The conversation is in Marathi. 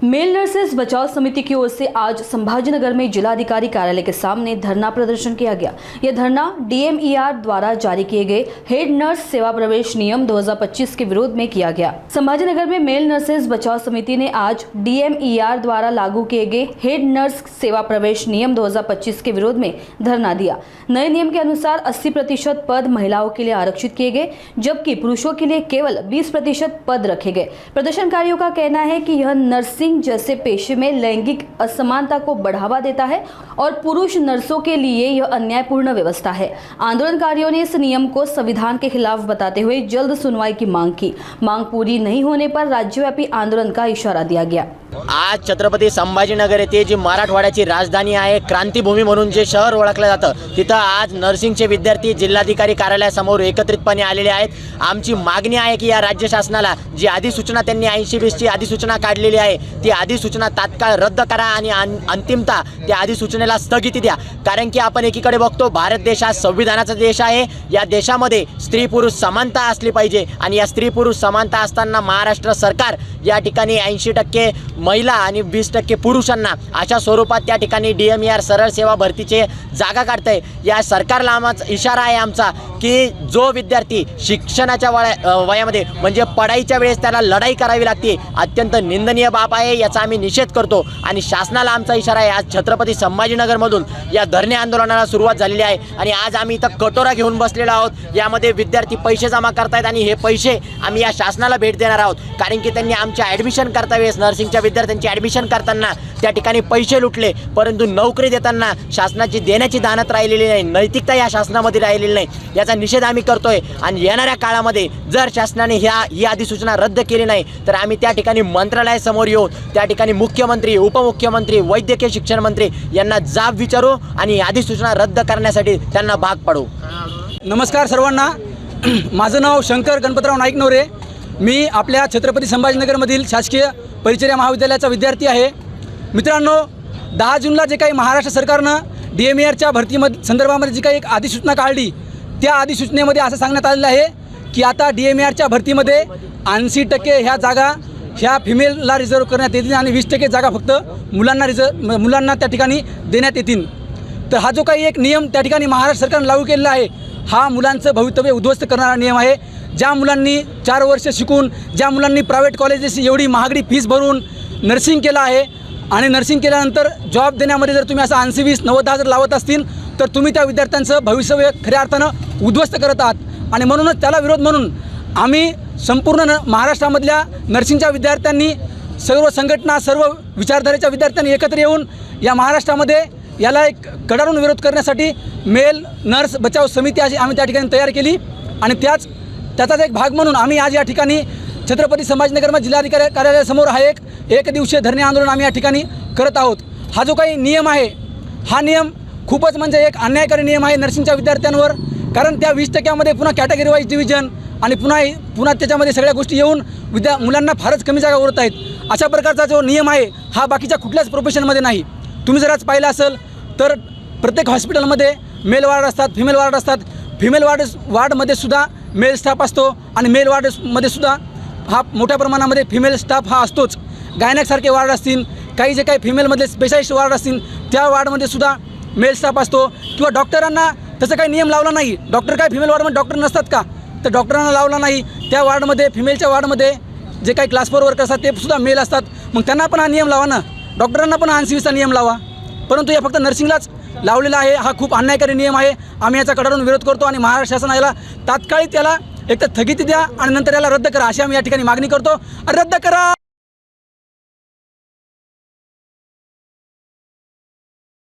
मेल नर्सेस बचाव समिति की ओर से आज संभाजीनगर में जिलाधिकारी कार्यालय के सामने धरना प्रदर्शन किया गया। यह धरना DMER द्वारा जारी किए गए हेड नर्स सेवा प्रवेश नियम 2025 के विरोध में किया गया। संभाजीनगर में मेल नर्सेस बचाव समिति ने आज DMER द्वारा लागू किए गए हेड नर्स सेवा प्रवेश नियम 2025 के विरोध में धरना दिया। नए नियम के अनुसार 80% पद महिलाओं के लिए आरक्षित किए गए, जबकि पुरुषों के लिए केवल 20% पद रखे गए। प्रदर्शनकारियों का कहना है कि यह नर्सिंग जैसे पेशे में लैंगिक असमानता को बढ़ावा देता है और पुरुष नर्सों के लिए यह अन्यायपूर्ण व्यवस्था है। आंदोलनकारियों ने इस नियम को संविधान के खिलाफ बताते हुए जल्द सुनवाई की मांग की। मांग पूरी नहीं होने पर राज्यव्यापी आंदोलन का इशारा दिया गया। आज छत्रपती संभाजीनगर येथे जी मराठवाड्याची राजधानी आहे, क्रांतीभूमी म्हणून जे शहर ओळखलं जातं, तिथं आज नर्सिंगचे विद्यार्थी जिल्हाधिकारी कार्यालयासमोर एकत्रितपणे आलेले आहेत। आमची मागणी आहे की या राज्य शासनाला जी अधिसूचना त्यांनी 80-20 ची अधिसूचना काढलेली आहे, ती अधिसूचना तात्काळ रद्द करा आणि अंतिमता त्या अधिसूचनेला स्थगिती द्या। कारण की आपण एकीकडे बघतो, भारत देश हा संविधानाचा देश आहे। या देशामध्ये स्त्री पुरुष समानता असली पाहिजे आणि या स्त्री पुरुष समानता असताना महाराष्ट्र सरकार या ठिकाणी 80% महिला आणि 20% पुरुषांना अशा स्वरूपात त्या ठिकाणी DMER सरळ सेवा भरतीचे जागा काढतंय। या सरकारला आमचा इशारा आहे आमचा की जो विद्यार्थी शिक्षणाच्या वयामध्ये म्हणजे पढाईच्या वेळेस त्याला लढाई करावी लागते, अत्यंत निंदनीय बाब आहे। याचा आम्ही निषेध करतो आणि शासनाला आमचा इशारा आहे। आज छत्रपती संभाजीनगरमधून या धरणे आंदोलनाला सुरुवात झालेली आहे आणि आज आम्ही इथं कटोरा घेऊन बसलेलो आहोत। यामध्ये विद्यार्थी पैसे जमा करतायत आणि हे पैसे आम्ही या शासनाला भेट देणार आहोत। कारण की त्यांनी आमच्या ॲडमिशन करता वेळेस नर्सिंगच्या विद्यार्थ्यांची ॲडमिशन करताना त्या ठिकाणी पैसे लुटले, परंतु नोकरी देताना शासनाची देण्याची दानत राहिलेली नाही, नैतिकता या शासनामध्ये राहिलेली नाही। याचा निषेध आम्ही करतोय आणि येणाऱ्या काळामध्ये जर शासनाने ही अधिसूचना रद्द केली नाही तर आम्ही त्या ठिकाणी मंत्रालयासमोर येऊन त्या ठिकाणी मुख्यमंत्री, उपमुख्यमंत्री, वैद्यकीय शिक्षण मंत्री यांना जाब विचारू आणि अधिसूचना रद्द करण्यासाठी त्यांना भाग पाडू। नमस्कार सर्वांना, माझं नाव शंकर गणपतराव नाईकनवरे। मी आपल्या छत्रपती संभाजीनगरमधील शासकीय परिचर्या महाविद्यालयाचा विद्यार्थी आहे। मित्रांनो, 10 जूनला जे काही महाराष्ट्र सरकारनं DMERच्या संदर्भामध्ये जी काही एक अधिसूचना काढली, त्या अधिसूचनेमध्ये असं सांगण्यात आलेलं आहे की आता DMERच्या भरतीमध्ये 80% ह्या जागा ह्या फिमेलला रिझर्व करण्यात येतील आणि 20% जागा फक्त मुलांना त्या ठिकाणी देण्यात येतील। तर हा जो काही एक नियम त्या ठिकाणी महाराष्ट्र सरकारने लागू केलेला आहे, हा मुलांचं भवितव्य उद्ध्वस्त करणारा नियम आहे। ज्या मुलांनी 4 वर्ष शिकून, ज्या मुलांनी प्रायव्हेट कॉलेजेसची एवढी महागडी फीस भरून नर्सिंग केलं आहे आणि नर्सिंग केल्यानंतर जॉब देण्यामध्ये जर तुम्ही असं 80-20-90 हजार लावत असतील तर तुम्ही त्या विद्यार्थ्यांचं भविष्य खऱ्या अर्थानं उद्ध्वस्त करत आहात। आणि म्हणूनच त्याला विरोध म्हणून आम्ही संपूर्ण महाराष्ट्रामधल्या नर्सिंगच्या विद्यार्थ्यांनी, सर्व संघटना, सर्व विचारधारेच्या विद्यार्थ्यांनी एकत्र येऊन या महाराष्ट्रामध्ये याला एक कडाडून विरोध करण्यासाठी मेल नर्स बचाव समिती अशी आम्ही त्या ठिकाणी तयार केली आणि त्याचाच एक भाग म्हणून आम्ही आज या ठिकाणी छत्रपती संभाजीनगरमध्ये जिल्हाधिकारी कार्यालयासमोर हा एक दिवसीय धरणे आंदोलन आम्ही या ठिकाणी करत आहोत। हा जो काही नियम आहे, हा नियम खूपच म्हणजे एक अन्यायकारी नियम आहे नर्सिंगच्या विद्यार्थ्यांवर। कारण त्या 20% पुन्हा कॅटेगरी वाईज डिव्हिजन आणि पुन्हा त्याच्यामध्ये सगळ्या गोष्टी येऊन मुलांना फारच कमी जागा उरत आहेत। अशा प्रकारचा जो नियम आहे हा बाकीच्या कुठल्याच प्रोफेशनमध्ये नाही। तुम्ही जर आज पाहिलं असेल तर प्रत्येक हॉस्पिटलमध्ये मेल वार्ड असतात, फिमेल वार्ड असतात। फिमेल वार्डमध्ये सुद्धा मेल स्टाफ असतो आणि मेल वार्डमध्ये सुद्धा हा मोठ्या प्रमाणामध्ये फिमेल स्टाफ हा असतोच। गायनॅकसारखे वार्ड असतील, काही जे काही फिमेलमधले स्पेशालिस्ट वार्ड असतील, त्या वार्डमध्ये सुद्धा मेल स्टाफ असतो। किंवा डॉक्टरांना तसं काही नियम लावला नाही। डॉक्टर काय फिमेल वार्डमध्ये डॉक्टर नसतात का? तर डॉक्टरांना लावला नाही। त्या वार्डमध्ये, फिमेलच्या वार्डमध्ये जे काही क्लास 4 वर्कर असतात ते सुद्धा मेल असतात। मग त्यांना पण हा नियम लावा ना, डॉक्टरांना पण 80-20चा नियम लावा। परंतु या फक्त नर्सिंगलाच लावलेला आहे। हा खूप अन्यायकारी नियम आहे। आम्ही याचा कडाडून विरोध करतो आणि महाराष्ट्र शासन याला तात्काळ एक तर स्थगिती द्या आणि नंतर याला रद्द करा अशी आम्ही या ठिकाणी मागणी करतो। रद्द करा,